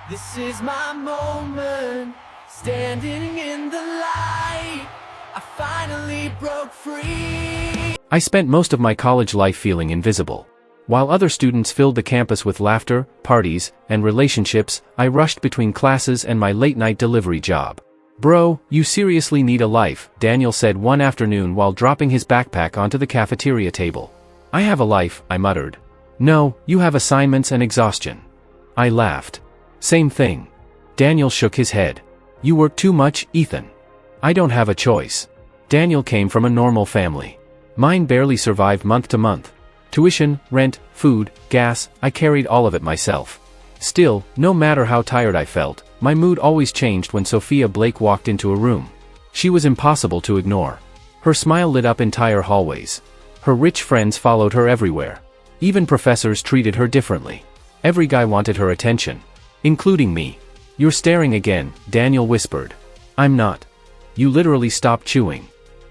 This is my moment, standing in the light. I finally broke free. I spent most of my college life feeling invisible. While other students filled the campus with laughter, parties, and relationships, I rushed between classes and my late-night delivery job. "Bro, you seriously need a life," Daniel said one afternoon while dropping his backpack onto the cafeteria table. "I have a life," I muttered. "No, you have assignments and exhaustion." I laughed. "Same thing." Daniel shook his head. "You work too much, Ethan." "I don't have a choice." Daniel came from a normal family. Mine barely survived month to month. Tuition, rent, food, gas, I carried all of it myself. Still, no matter how tired I felt, my mood always changed when Sophia Blake walked into a room. She was impossible to ignore. Her smile lit up entire hallways. Her rich friends followed her everywhere. Even professors treated her differently. Every guy wanted her attention. Including me. "You're staring again," Daniel whispered. "I'm not." "You literally stopped chewing."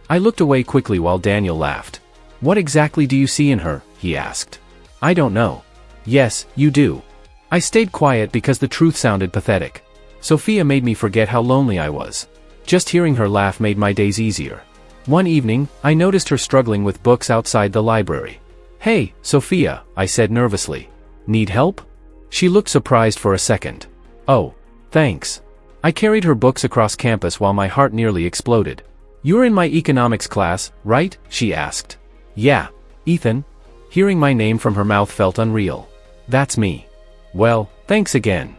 I looked away quickly while Daniel laughed. "What exactly do you see in her?" he asked. "I don't know." "Yes, you do." I stayed quiet because the truth sounded pathetic. Sophia made me forget how lonely I was. Just hearing her laugh made my days easier. One evening, I noticed her struggling with books outside the library. "Hey, Sophia," I said nervously. "Need help?" She looked surprised for a second. "Oh, thanks." I carried her books across campus while my heart nearly exploded. "You're in my economics class, right?" she asked. "Yeah, Ethan." Hearing my name from her mouth felt unreal. "That's me." "Well, thanks again."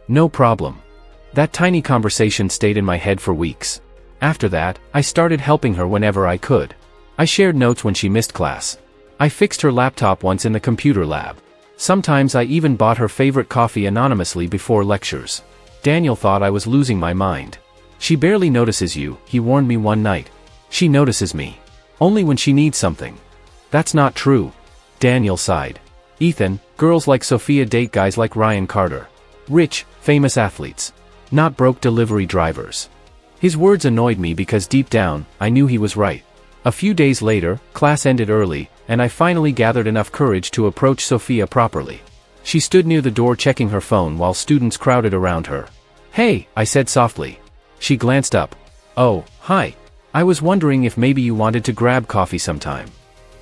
"No problem." That tiny conversation stayed in my head for weeks. After that, I started helping her whenever I could. I shared notes when she missed class. I fixed her laptop once in the computer lab. Sometimes I even bought her favorite coffee anonymously before lectures. Daniel thought I was losing my mind. "She barely notices you," he warned me one night. "She notices me. Only when she needs something." "That's not true." Daniel sighed. "Ethan, girls like Sophia date guys like Ryan Carter. Rich, famous athletes. Not broke delivery drivers." His words annoyed me because deep down, I knew he was right. A few days later, class ended early, and I finally gathered enough courage to approach Sophia properly. She stood near the door checking her phone while students crowded around her. "Hey," I said softly. She glanced up. "Oh, hi. I was wondering if maybe you wanted to grab coffee sometime."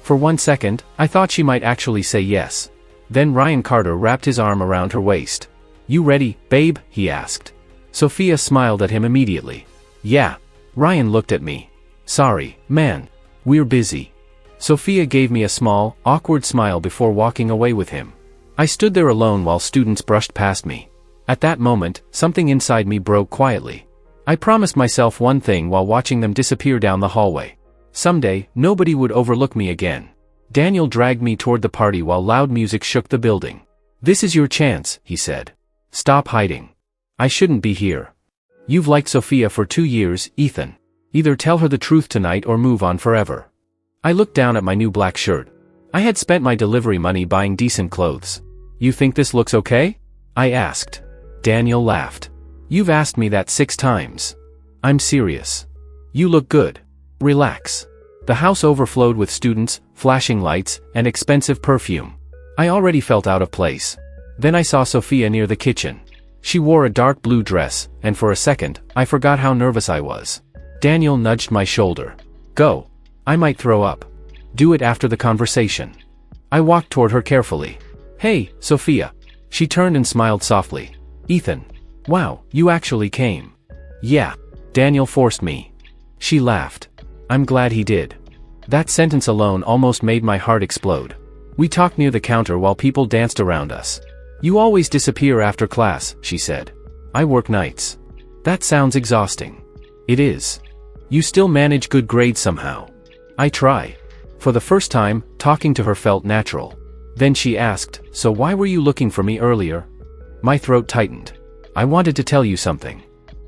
For one second, I thought she might actually say yes. Then Ryan Carter wrapped his arm around her waist. "You ready, babe?" he asked. Sophia smiled at him immediately. "Yeah." Ryan looked at me. "Sorry, man. We're busy." Sophia gave me a small, awkward smile before walking away with him. I stood there alone while students brushed past me. At that moment, something inside me broke quietly. I promised myself one thing while watching them disappear down the hallway. Someday, nobody would overlook me again. Daniel dragged me toward the party while loud music shook the building. "This is your chance," he said. "Stop hiding. I shouldn't be here. You've liked Sophia for 2 years, Ethan. Either tell her the truth tonight or move on forever." I looked down at my new black shirt. I had spent my delivery money buying decent clothes. "You think this looks okay?" I asked. Daniel laughed. "You've asked me that 6 times. I'm serious. You look good. Relax." The house overflowed with students, flashing lights, and expensive perfume. I already felt out of place. Then I saw Sophia near the kitchen. She wore a dark blue dress, and for a second, I forgot how nervous I was. Daniel nudged my shoulder. "Go. I might throw up. Do it after the conversation." I walked toward her carefully. "Hey, Sophia." She turned and smiled softly. "Ethan. Wow, you actually came." "Yeah." Daniel forced me. She laughed. "I'm glad he did." That sentence alone almost made my heart explode. We talked near the counter while people danced around us. "You always disappear after class," she said. "I work nights." "That sounds exhausting." "It is." "You still manage good grades somehow." "I try." For the first time, talking to her felt natural. Then she asked, "So why were you looking for me earlier?" My throat tightened. "I wanted to tell you something."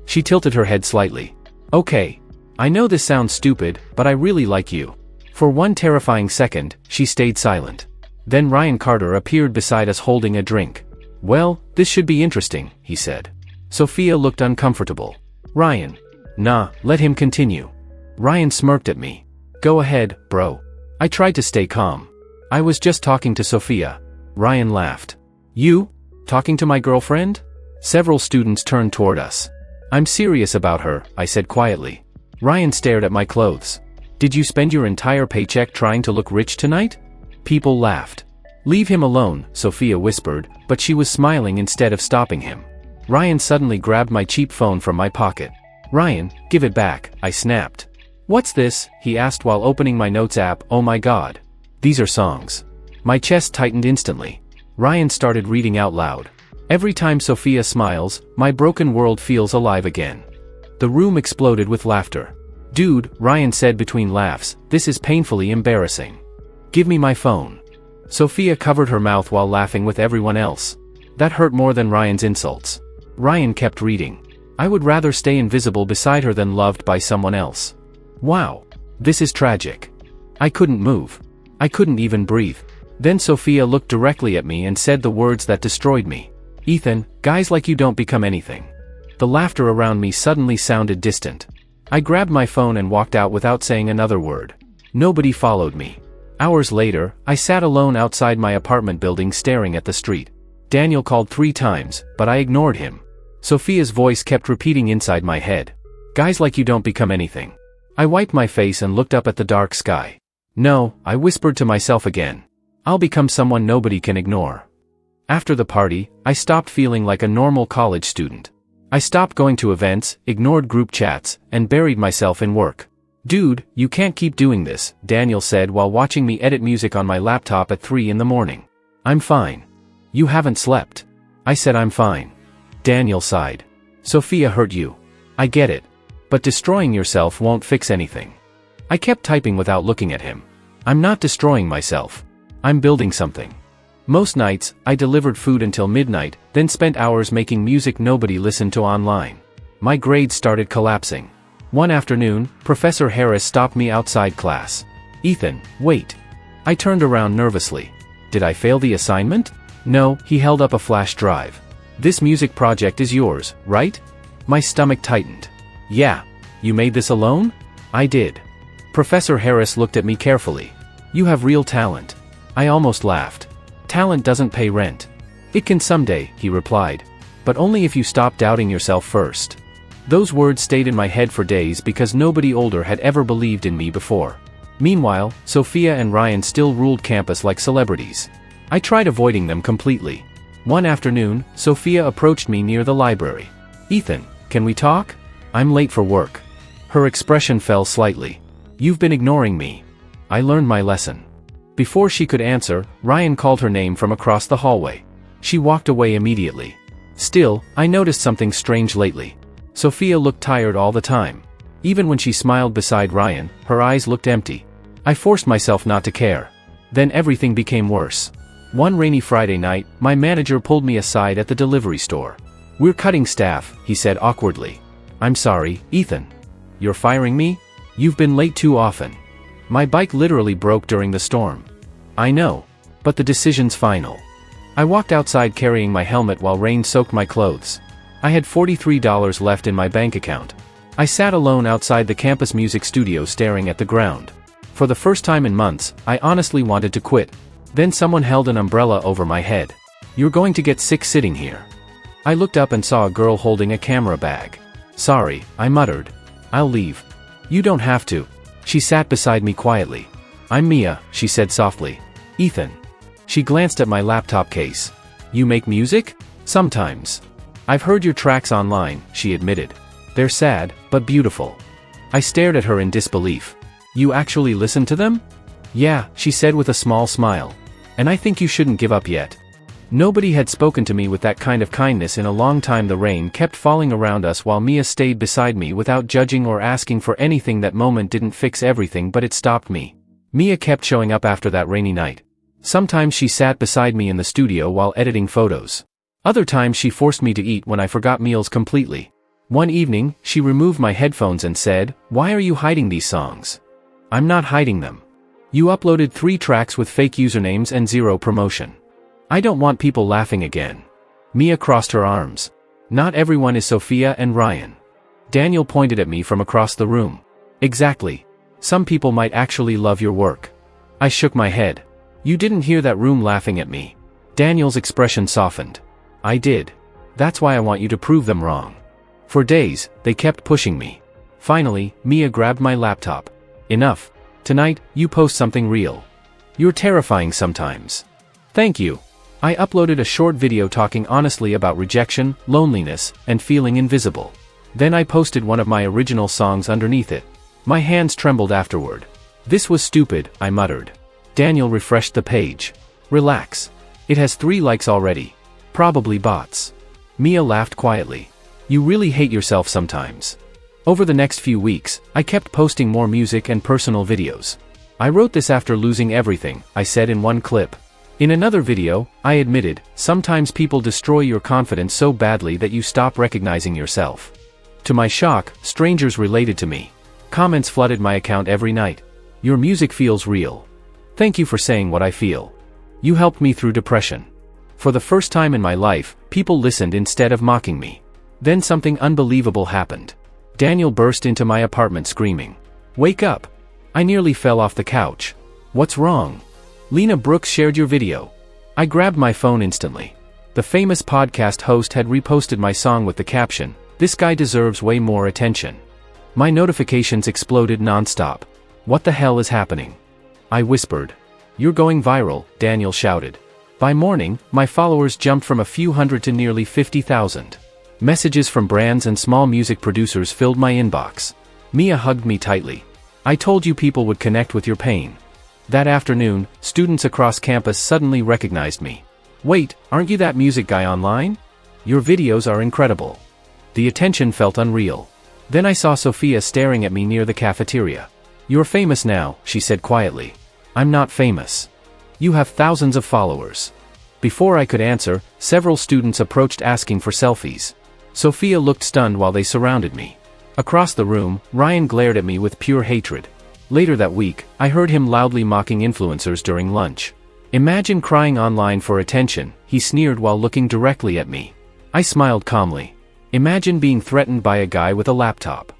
She tilted her head slightly. "Okay. I know this sounds stupid, but I really like you." For one terrifying second, she stayed silent. Then Ryan Carter appeared beside us holding a drink. "Well, this should be interesting," he said. Sophia looked uncomfortable. "Ryan." "Nah, let him continue." Ryan smirked at me. "Go ahead, bro." I tried to stay calm. "I was just talking to Sophia." Ryan laughed. "You? Talking to my girlfriend?" Several students turned toward us. I'm serious about her, I said quietly. Ryan stared at my clothes. Did you spend your entire paycheck trying to look rich tonight? People laughed. Leave him alone, Sophia whispered, but she was smiling instead of stopping him. Ryan suddenly grabbed my cheap phone from my pocket. Ryan, give it back, I snapped. What's this? He asked while opening my notes app. Oh my god. These are songs. My chest tightened instantly. Ryan started reading out loud. Every time Sophia smiles, my broken world feels alive again. The room exploded with laughter. Dude, Ryan said between laughs, this is painfully embarrassing. Give me my phone. Sophia covered her mouth while laughing with everyone else. That hurt more than Ryan's insults. Ryan kept reading. I would rather stay invisible beside her than loved by someone else. Wow. This is tragic. I couldn't move. I couldn't even breathe. Then Sophia looked directly at me and said the words that destroyed me. Ethan, guys like you don't become anything. The laughter around me suddenly sounded distant. I grabbed my phone and walked out without saying another word. Nobody followed me. Hours later, I sat alone outside my apartment building staring at the street. Daniel called 3 times, but I ignored him. Sophia's voice kept repeating inside my head. Guys like you don't become anything. I wiped my face and looked up at the dark sky. No, I whispered to myself again. I'll become someone nobody can ignore. After the party, I stopped feeling like a normal college student. I stopped going to events, ignored group chats, and buried myself in work. Dude, you can't keep doing this, Daniel said while watching me edit music on my laptop at 3 in the morning. I'm fine. You haven't slept. I said I'm fine. Daniel sighed. Sophia hurt you. I get it. But destroying yourself won't fix anything. I kept typing without looking at him. I'm not destroying myself. I'm building something. Most nights, I delivered food until midnight, then spent hours making music nobody listened to online. My grades started collapsing. One afternoon, Professor Harris stopped me outside class. Ethan, wait. I turned around nervously. Did I fail the assignment? No, he held up a flash drive. This music project is yours, right? My stomach tightened. Yeah. You made this alone? I did. Professor Harris looked at me carefully. You have real talent. I almost laughed. Talent doesn't pay rent. It can someday, he replied. But only if you stop doubting yourself first. Those words stayed in my head for days because nobody older had ever believed in me before. Meanwhile, Sophia and Ryan still ruled campus like celebrities. I tried avoiding them completely. One afternoon, Sophia approached me near the library. Ethan, can we talk? I'm late for work. Her expression fell slightly. You've been ignoring me. I learned my lesson. Before she could answer, Ryan called her name from across the hallway. She walked away immediately. Still, I noticed something strange lately. Sophia looked tired all the time. Even when she smiled beside Ryan, her eyes looked empty. I forced myself not to care. Then everything became worse. One rainy Friday night, my manager pulled me aside at the delivery store. We're cutting staff, he said awkwardly. I'm sorry, Ethan. You're firing me? You've been late too often. My bike literally broke during the storm. I know. But the decision's final. I walked outside carrying my helmet while rain soaked my clothes. I had $43 left in my bank account. I sat alone outside the campus music studio staring at the ground. For the first time in months, I honestly wanted to quit. Then someone held an umbrella over my head. You're going to get sick sitting here. I looked up and saw a girl holding a camera bag. Sorry, I muttered. I'll leave. You don't have to. She sat beside me quietly. I'm Mia, she said softly. Ethan. She glanced at my laptop case. You make music? Sometimes. I've heard your tracks online, she admitted. They're sad, but beautiful. I stared at her in disbelief. You actually listen to them? Yeah, she said with a small smile. And I think you shouldn't give up yet. Nobody had spoken to me with that kind of kindness in a long time. The rain kept falling around us while Mia stayed beside me without judging or asking for anything. That moment didn't fix everything, but it stopped me. Mia kept showing up after that rainy night. Sometimes she sat beside me in the studio while editing photos. Other times she forced me to eat when I forgot meals completely. One evening, she removed my headphones and said, "Why are you hiding these songs?" I'm not hiding them. You uploaded 3 tracks with fake usernames and 0 promotion. I don't want people laughing again. Mia crossed her arms. Not everyone is Sophia and Ryan. Daniel pointed at me from across the room. Exactly. Some people might actually love your work. I shook my head. You didn't hear that room laughing at me. Daniel's expression softened. I did. That's why I want you to prove them wrong. For days, they kept pushing me. Finally, Mia grabbed my laptop. Enough. Tonight, you post something real. You're terrifying sometimes. Thank you. I uploaded a short video talking honestly about rejection, loneliness, and feeling invisible. Then I posted one of my original songs underneath it. My hands trembled afterward. This was stupid, I muttered. Daniel refreshed the page. Relax. It has 3 likes already. Probably bots. Mia laughed quietly. You really hate yourself sometimes. Over the next few weeks, I kept posting more music and personal videos. I wrote this after losing everything, I said in one clip. In another video, I admitted, sometimes people destroy your confidence so badly that you stop recognizing yourself. To my shock, strangers related to me. Comments flooded my account every night. Your music feels real. Thank you for saying what I feel. You helped me through depression. For the first time in my life, people listened instead of mocking me. Then something unbelievable happened. Daniel burst into my apartment screaming. Wake up! I nearly fell off the couch. What's wrong? Lena Brooks shared your video. I grabbed my phone instantly. The famous podcast host had reposted my song with the caption, "This guy deserves way more attention." My notifications exploded nonstop. What the hell is happening? I whispered. You're going viral, Daniel shouted. By morning, my followers jumped from a few hundred to nearly 50,000. Messages from brands and small music producers filled my inbox. Mia hugged me tightly. I told you people would connect with your pain. That afternoon, students across campus suddenly recognized me. Wait, aren't you that music guy online? Your videos are incredible. The attention felt unreal. Then I saw Sophia staring at me near the cafeteria. You're famous now, she said quietly. I'm not famous. You have thousands of followers. Before I could answer, several students approached asking for selfies. Sophia looked stunned while they surrounded me. Across the room, Ryan glared at me with pure hatred. Later that week, I heard him loudly mocking influencers during lunch. Imagine crying online for attention, he sneered while looking directly at me. I smiled calmly. Imagine being threatened by a guy with a laptop.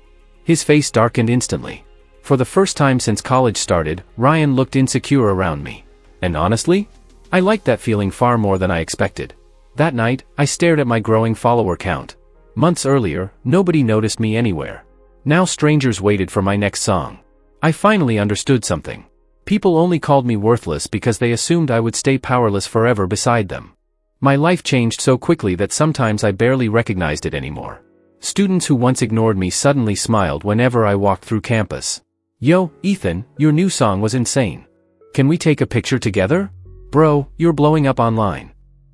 His face darkened instantly. For the first time since college started, Ryan looked insecure around me. And honestly, I liked that feeling far more than I expected. That night, I stared at my growing follower count. Months earlier, nobody noticed me anywhere. Now strangers waited for my next song. I finally understood something. People only called me worthless because they assumed I would stay powerless forever beside them. My life changed so quickly that sometimes I barely recognized it anymore. Students who once ignored me suddenly smiled whenever I walked through campus. Yo, Ethan, your new song was insane. Can we take a picture together? Bro, you're blowing up online.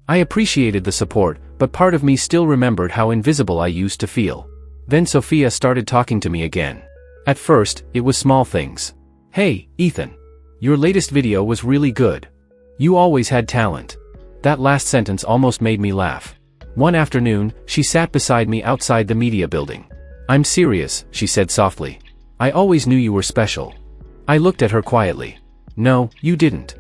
I appreciated the support, but part of me still remembered how invisible I used to feel. Then Sophia started talking to me again. At first, it was small things. Hey, Ethan. Your latest video was really good. You always had talent. That last sentence almost made me laugh. One afternoon, she sat beside me outside the media building. I'm serious, she said softly. I always knew you were special. I looked at her quietly. No, you didn't.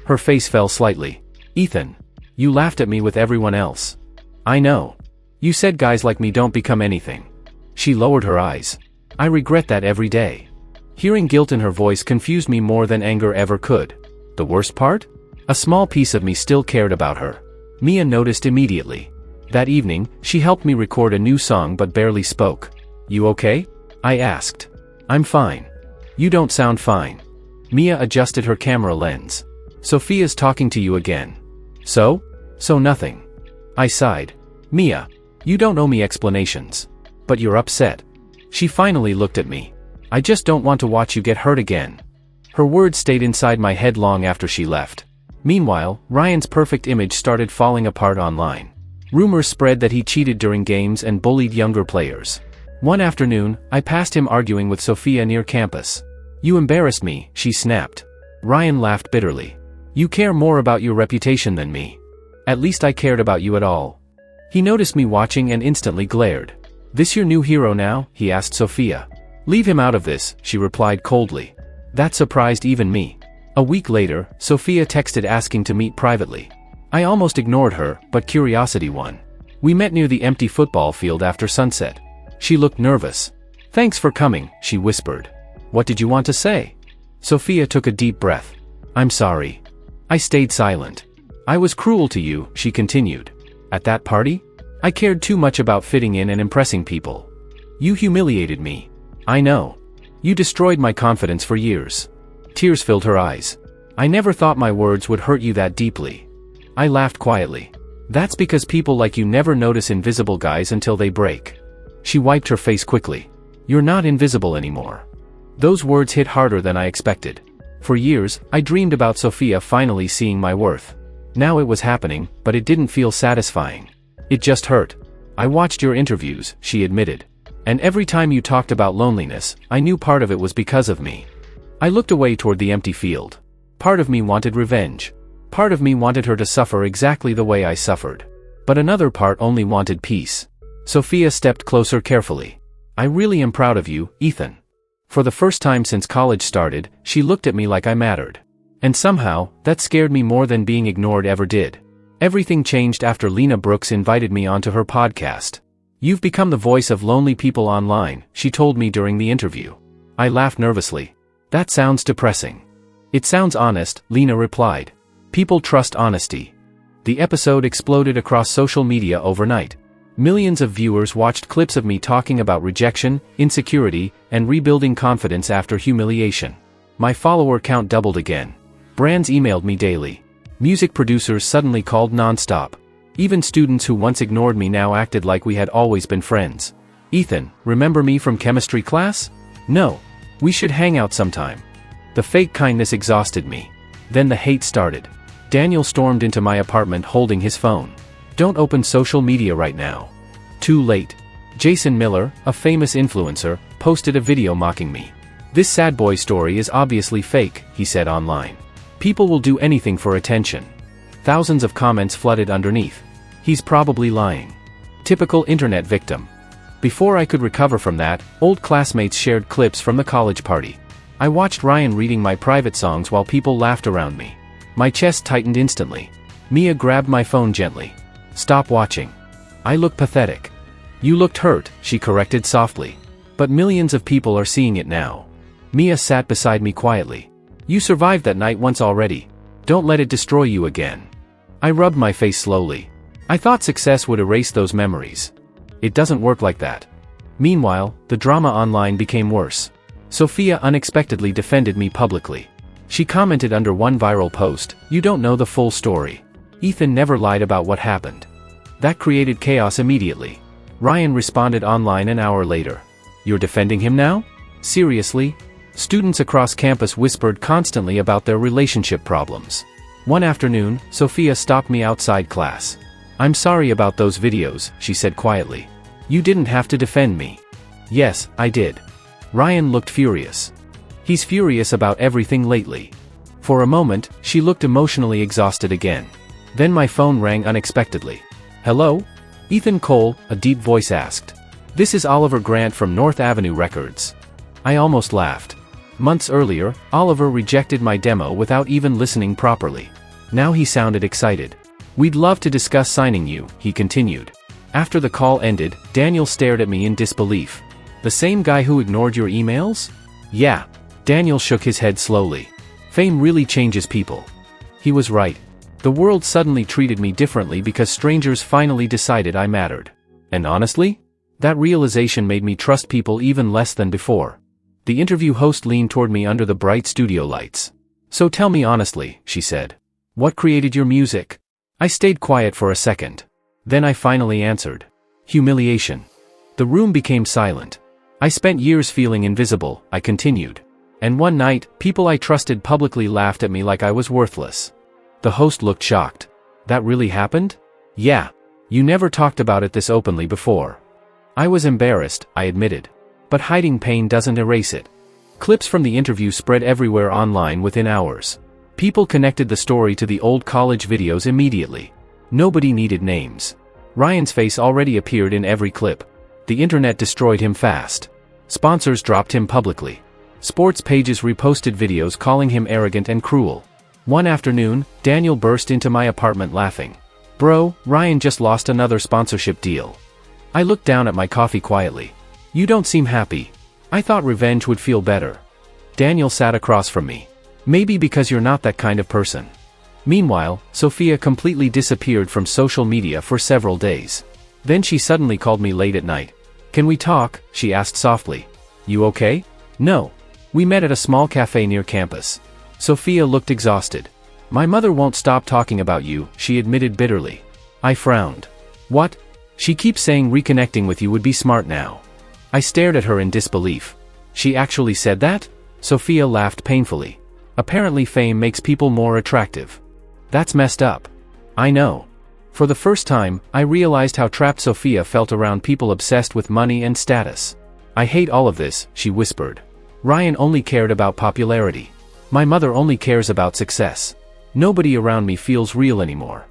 Her face fell slightly. Ethan. You laughed at me with everyone else. I know. You said guys like me don't become anything. She lowered her eyes. I regret that every day. Hearing guilt in her voice confused me more than anger ever could. The worst part? A small piece of me still cared about her. Mia noticed immediately. That evening, she helped me record a new song but barely spoke. You okay? I asked. I'm fine. You don't sound fine. Mia adjusted her camera lens. Sophia's talking to you again. So? So nothing. I sighed. Mia, you don't owe me explanations. But you're upset. She finally looked at me. I just don't want to watch you get hurt again. Her words stayed inside my head long after she left. Meanwhile, Ryan's perfect image started falling apart online. Rumors spread that he cheated during games and bullied younger players. One afternoon, I passed him arguing with Sophia near campus. You embarrassed me, she snapped. Ryan laughed bitterly. You care more about your reputation than me. At least I cared about you at all. He noticed me watching and instantly glared. This your new hero now? He asked Sophia. Leave him out of this, she replied coldly. That surprised even me. A week later, Sophia texted asking to meet privately. I almost ignored her, but curiosity won. We met near the empty football field after sunset. She looked nervous. Thanks for coming, she whispered. What did you want to say? Sophia took a deep breath. I'm sorry. I stayed silent. I was cruel to you, she continued. At that party? I cared too much about fitting in and impressing people. You humiliated me. I know. You destroyed my confidence for years. Tears filled her eyes. I never thought my words would hurt you that deeply. I laughed quietly. That's because people like you never notice invisible guys until they break. She wiped her face quickly. You're not invisible anymore. Those words hit harder than I expected. For years, I dreamed about Sophia finally seeing my worth. Now it was happening, but it didn't feel satisfying. It just hurt. I watched your interviews, she admitted. And every time you talked about loneliness, I knew part of it was because of me. I looked away toward the empty field. Part of me wanted revenge. Part of me wanted her to suffer exactly the way I suffered. But another part only wanted peace. Sophia stepped closer carefully. I really am proud of you, Ethan. For the first time since college started, she looked at me like I mattered. And somehow, that scared me more than being ignored ever did. Everything changed after Lena Brooks invited me onto her podcast. You've become the voice of lonely people online, she told me during the interview. I laughed nervously. That sounds depressing. It sounds honest, Lena replied. People trust honesty. The episode exploded across social media overnight. Millions of viewers watched clips of me talking about rejection, insecurity, and rebuilding confidence after humiliation. My follower count doubled again. Brands emailed me daily. Music producers suddenly called nonstop. Even students who once ignored me now acted like we had always been friends. Ethan, remember me from chemistry class? No. We should hang out sometime. The fake kindness exhausted me. Then the hate started. Daniel stormed into my apartment holding his phone. Don't open social media right now. Too late. Jason Miller, a famous influencer, posted a video mocking me. This sad boy story is obviously fake, he said online. People will do anything for attention. Thousands of comments flooded underneath. He's probably lying. Typical internet victim. Before I could recover from that, old classmates shared clips from the college party. I watched Ryan reading my private songs while people laughed around me. My chest tightened instantly. Mia grabbed my phone gently. Stop watching. I look pathetic. You looked hurt, she corrected softly. But millions of people are seeing it now. Mia sat beside me quietly. You survived that night once already. Don't let it destroy you again. I rubbed my face slowly. I thought success would erase those memories. It doesn't work like that. Meanwhile, the drama online became worse. Sophia unexpectedly defended me publicly. She commented under one viral post, "You don't know the full story. Ethan never lied about what happened." That created chaos immediately. Ryan responded online an hour later. You're defending him now? Seriously? Students across campus whispered constantly about their relationship problems. One afternoon, Sophia stopped me outside class. I'm sorry about those videos, she said quietly. You didn't have to defend me. Yes, I did. Ryan looked furious. He's furious about everything lately. For a moment, she looked emotionally exhausted again. Then my phone rang unexpectedly. Hello? Ethan Cole, a deep voice asked. This is Oliver Grant from North Avenue Records. I almost laughed. Months earlier, Oliver rejected my demo without even listening properly. Now he sounded excited. We'd love to discuss signing you, he continued. After the call ended, Daniel stared at me in disbelief. The same guy who ignored your emails? Yeah. Daniel shook his head slowly. Fame really changes people. He was right. The world suddenly treated me differently because strangers finally decided I mattered. And honestly, that realization made me trust people even less than before. The interview host leaned toward me under the bright studio lights. So tell me honestly, she said. What created your music? I stayed quiet for a second. Then I finally answered. Humiliation. The room became silent. I spent years feeling invisible, I continued. And one night, people I trusted publicly laughed at me like I was worthless. The host looked shocked. That really happened? Yeah. You never talked about it this openly before. I was embarrassed, I admitted. But hiding pain doesn't erase it. Clips from the interview spread everywhere online within hours. People connected the story to the old college videos immediately. Nobody needed names. Ryan's face already appeared in every clip. The internet destroyed him fast. Sponsors dropped him publicly. Sports pages reposted videos calling him arrogant and cruel. One afternoon, Daniel burst into my apartment laughing. Bro, Ryan just lost another sponsorship deal. I looked down at my coffee quietly. You don't seem happy. I thought revenge would feel better. Daniel sat across from me. Maybe because you're not that kind of person. Meanwhile, Sophia completely disappeared from social media for several days. Then she suddenly called me late at night. "Can we talk?" she asked softly. "You okay?" "No. We met at a small cafe near campus." Sophia looked exhausted. "My mother won't stop talking about you," she admitted bitterly. I frowned. "What? She keeps saying reconnecting with you would be smart now." I stared at her in disbelief. "She actually said that?" Sophia laughed painfully. "Apparently fame makes people more attractive. That's messed up." "I know." For the first time, I realized how trapped Sophia felt around people obsessed with money and status. "I hate all of this," she whispered. "Ryan only cared about popularity. My mother only cares about success. Nobody around me feels real anymore."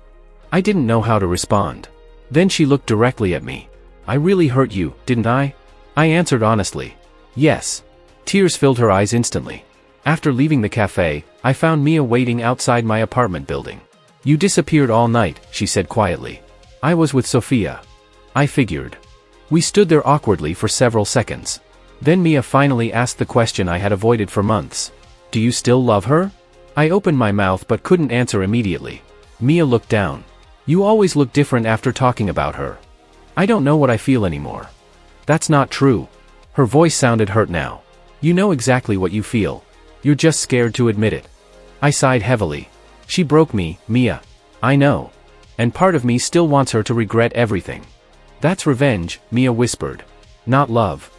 I didn't know how to respond. Then she looked directly at me. "I really hurt you, didn't I?" I answered honestly. "Yes." Tears filled her eyes instantly. After leaving the cafe, I found Mia waiting outside my apartment building. "You disappeared all night," she said quietly. "I was with Sophia." I figured. We stood there awkwardly for several seconds. Then Mia finally asked the question I had avoided for months. "Do you still love her?" I opened my mouth but couldn't answer immediately. Mia looked down. "You always look different after talking about her." "I don't know what I feel anymore." "That's not true." Her voice sounded hurt now. "You know exactly what you feel. You're just scared to admit it." I sighed heavily. "She broke me, Mia. I know. And part of me still wants her to regret everything." "That's revenge," Mia whispered. "Not love."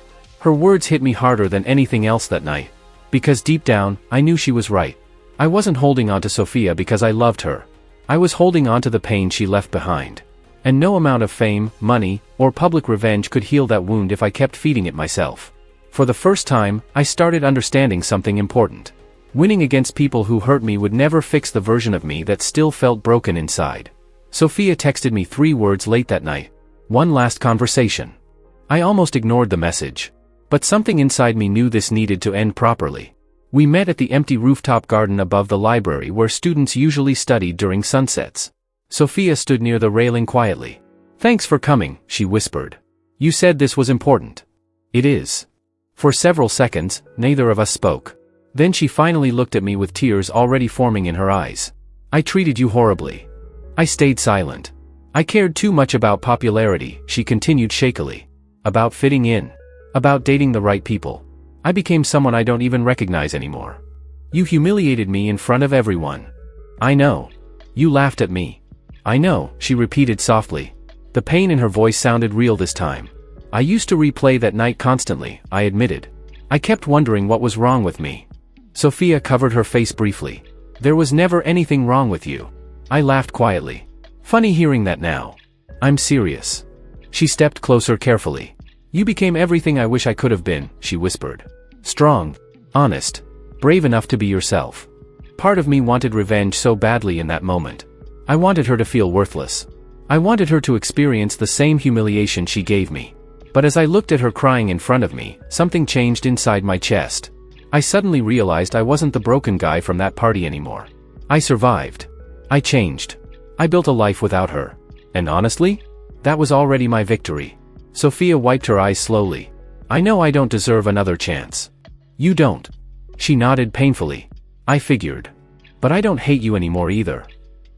Her words hit me harder than anything else that night. Because deep down, I knew she was right. I wasn't holding on to Sophia because I loved her. I was holding on to the pain she left behind. And no amount of fame, money, or public revenge could heal that wound if I kept feeding it myself. For the first time, I started understanding something important. Winning against people who hurt me would never fix the version of me that still felt broken inside. Sophia texted me 3 words late that night. "One last conversation." I almost ignored the message. But something inside me knew this needed to end properly. We met at the empty rooftop garden above the library where students usually studied during sunsets. Sophia stood near the railing quietly. "Thanks for coming," she whispered. "You said this was important." "It is." For several seconds, neither of us spoke. Then she finally looked at me with tears already forming in her eyes. "I treated you horribly." I stayed silent. "I cared too much about popularity," she continued shakily. "About fitting in. About dating the right people. I became someone I don't even recognize anymore. You humiliated me in front of everyone." "I know." "You laughed at me." "I know," she repeated softly. The pain in her voice sounded real this time. "I used to replay that night constantly," I admitted. "I kept wondering what was wrong with me." Sophia covered her face briefly. "There was never anything wrong with you." I laughed quietly. "Funny hearing that now." "I'm serious." She stepped closer carefully. "You became everything I wish I could have been," she whispered. "Strong, honest, brave enough to be yourself." Part of me wanted revenge so badly in that moment. I wanted her to feel worthless. I wanted her to experience the same humiliation she gave me. But as I looked at her crying in front of me, something changed inside my chest. I suddenly realized I wasn't the broken guy from that party anymore. I survived. I changed. I built a life without her. And honestly, that was already my victory. Sophia wiped her eyes slowly. "I know I don't deserve another chance." "You don't." She nodded painfully. "I figured. But I don't hate you anymore either."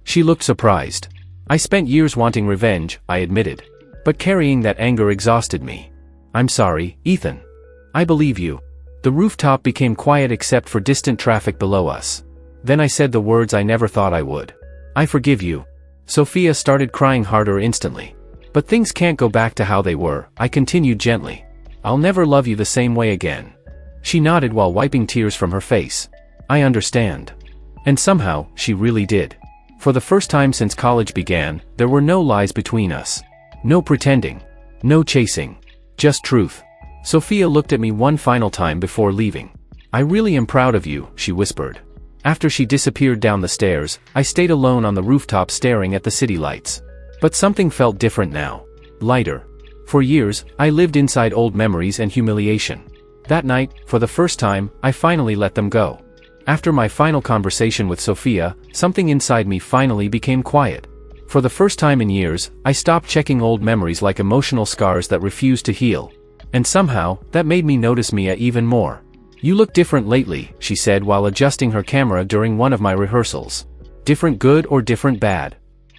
She looked surprised. "I spent years wanting revenge," I admitted. "But carrying that anger exhausted me." "I'm sorry, Ethan." "I believe you." The rooftop became quiet except for distant traffic below us. Then I said the words I never thought I would. "I forgive you." Sophia started crying harder instantly. "But things can't go back to how they were," I continued gently. "I'll never love you the same way again." She nodded while wiping tears from her face. "I understand." And somehow, she really did. For the first time since college began, there were no lies between us. No pretending. No chasing. Just truth. Sophia looked at me one final time before leaving. "I really am proud of you," she whispered. After she disappeared down the stairs, I stayed alone on the rooftop staring at the city lights. But something felt different now. Lighter. For years, I lived inside old memories and humiliation. That night, for the first time, I finally let them go. After my final conversation with Sophia, something inside me finally became quiet. For the first time in years, I stopped checking old memories like emotional scars that refused to heal. And somehow, that made me notice Mia even more. "You look different lately," she said while adjusting her camera during one of my rehearsals. "Different good or different bad?"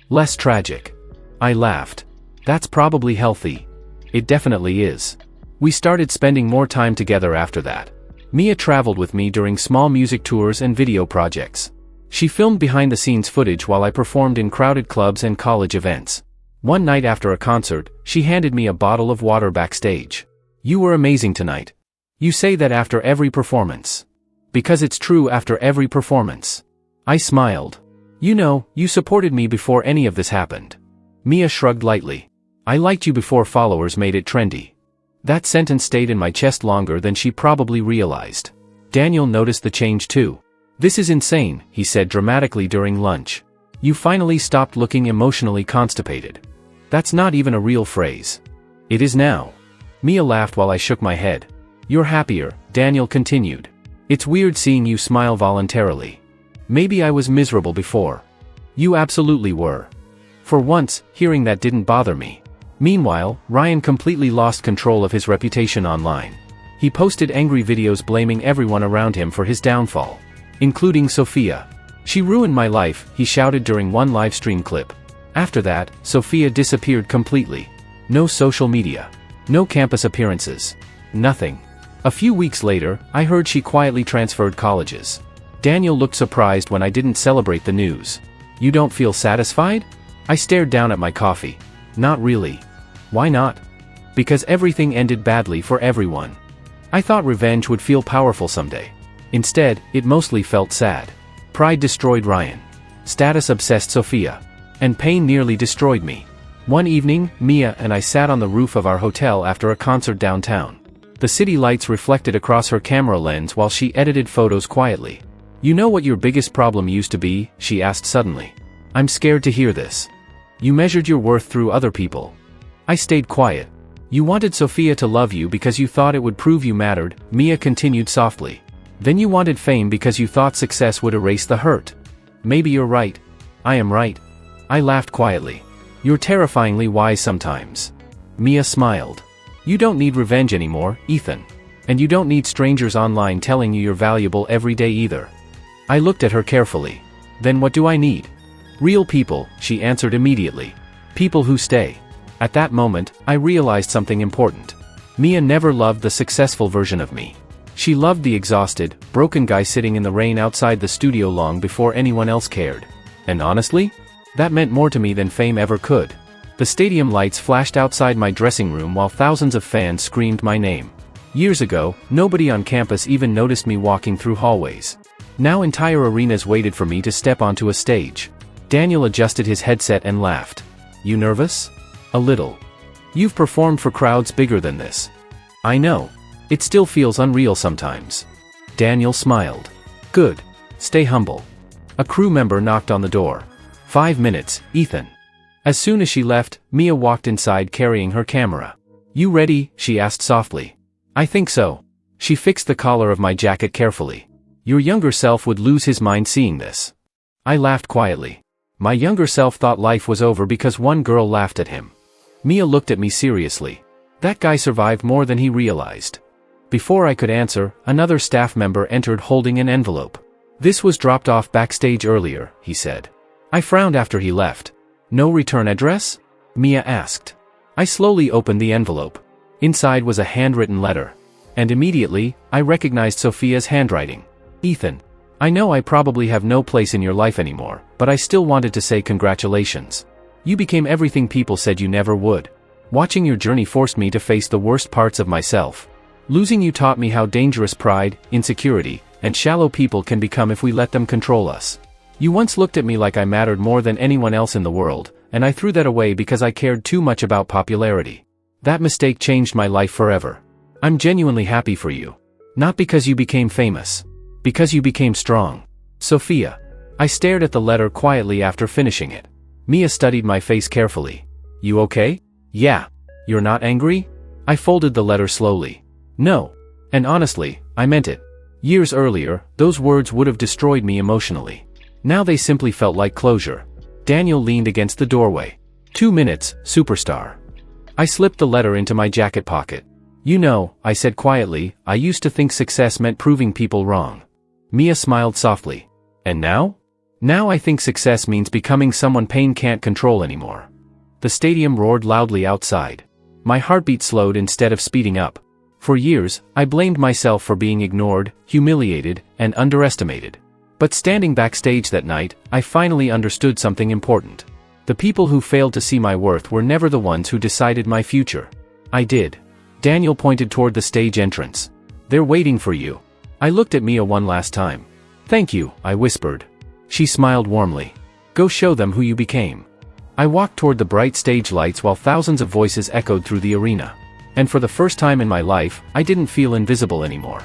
"Less tragic." I laughed. That's probably healthy. It definitely is. We started spending more time together after that. Mia traveled with me during small music tours and video projects. She filmed behind-the-scenes footage while I performed in crowded clubs and college events. One night after a concert, she handed me a bottle of water backstage. "You were amazing tonight. You say that after every performance." "Because it's true after every performance." I smiled. "You know, you supported me before any of this happened." Mia shrugged lightly. "I liked you before followers made it trendy." That sentence stayed in my chest longer than she probably realized. Daniel noticed the change too. "This is insane," he said dramatically during lunch. "You finally stopped looking emotionally constipated." That's not even a real phrase. It is now. Mia laughed while I shook my head. "You're happier," Daniel continued. "It's weird seeing you smile voluntarily. Maybe I was miserable before." "You absolutely were." For once, hearing that didn't bother me. Meanwhile, Ryan completely lost control of his reputation online. He posted angry videos blaming everyone around him for his downfall, including Sophia. "She ruined my life," he shouted during one live stream clip. After that, Sophia disappeared completely. No social media. No campus appearances. Nothing. A few weeks later, I heard she quietly transferred colleges. Daniel looked surprised when I didn't celebrate the news. "You don't feel satisfied?" I stared down at my coffee. "Not really." "Why not?" "Because everything ended badly for everyone. I thought revenge would feel powerful someday. Instead, it mostly felt sad. Pride destroyed Ryan. Status obsessed Sophia. And pain nearly destroyed me." One evening, Mia and I sat on the roof of our hotel after a concert downtown. The city lights reflected across her camera lens while she edited photos quietly. "You know what your biggest problem used to be?" she asked suddenly. "I'm scared to hear this." "You measured your worth through other people." I stayed quiet. "You wanted Sophia to love you because you thought it would prove you mattered," Mia continued softly. "Then you wanted fame because you thought success would erase the hurt." "Maybe you're right." "I am right." I laughed quietly. "You're terrifyingly wise sometimes." Mia smiled. "You don't need revenge anymore, Ethan. And you don't need strangers online telling you you're valuable every day either." I looked at her carefully. "Then what do I need?" "Real people," she answered immediately. "People who stay." At that moment, I realized something important. Mia never loved the successful version of me. She loved the exhausted, broken guy sitting in the rain outside the studio long before anyone else cared. And honestly, that meant more to me than fame ever could. The stadium lights flashed outside my dressing room while thousands of fans screamed my name. Years ago, nobody on campus even noticed me walking through hallways. Now entire arenas waited for me to step onto a stage. Daniel adjusted his headset and laughed. "You nervous?" "A little." "You've performed for crowds bigger than this." "I know. It still feels unreal sometimes." Daniel smiled. "Good. Stay humble." A crew member knocked on the door. "5 minutes, Ethan." As soon as she left, Mia walked inside carrying her camera. "You ready?" she asked softly. "I think so." She fixed the collar of my jacket carefully. "Your younger self would lose his mind seeing this." I laughed quietly. My younger self thought life was over because one girl laughed at him. Mia looked at me seriously. That guy survived more than he realized. Before I could answer, another staff member entered holding an envelope. "This was dropped off backstage earlier," he said. I frowned after he left. "No return address?" Mia asked. I slowly opened the envelope. Inside was a handwritten letter. And immediately, I recognized Sophia's handwriting. "Ethan, I know I probably have no place in your life anymore, but I still wanted to say congratulations. You became everything people said you never would. Watching your journey forced me to face the worst parts of myself. Losing you taught me how dangerous pride, insecurity, and shallow people can become if we let them control us. You once looked at me like I mattered more than anyone else in the world, and I threw that away because I cared too much about popularity. That mistake changed my life forever. I'm genuinely happy for you. Not because you became famous. Because you became strong. Sophia." I stared at the letter quietly after finishing it. Mia studied my face carefully. "You okay?" "Yeah." "You're not angry?" I folded the letter slowly. "No. And honestly, I meant it. Years earlier, those words would have destroyed me emotionally. Now they simply felt like closure." Daniel leaned against the doorway. 2 minutes, superstar." I slipped the letter into my jacket pocket. "You know," I said quietly, "I used to think success meant proving people wrong." Mia smiled softly. "And now?" "Now I think success means becoming someone pain can't control anymore." The stadium roared loudly outside. My heartbeat slowed instead of speeding up. For years, I blamed myself for being ignored, humiliated, and underestimated. But standing backstage that night, I finally understood something important. The people who failed to see my worth were never the ones who decided my future. I did. Daniel pointed toward the stage entrance. They're waiting for you. I looked at Mia one last time. Thank you, I whispered. She smiled warmly. Go show them who you became. I walked toward the bright stage lights while thousands of voices echoed through the arena. And for the first time in my life, I didn't feel invisible anymore.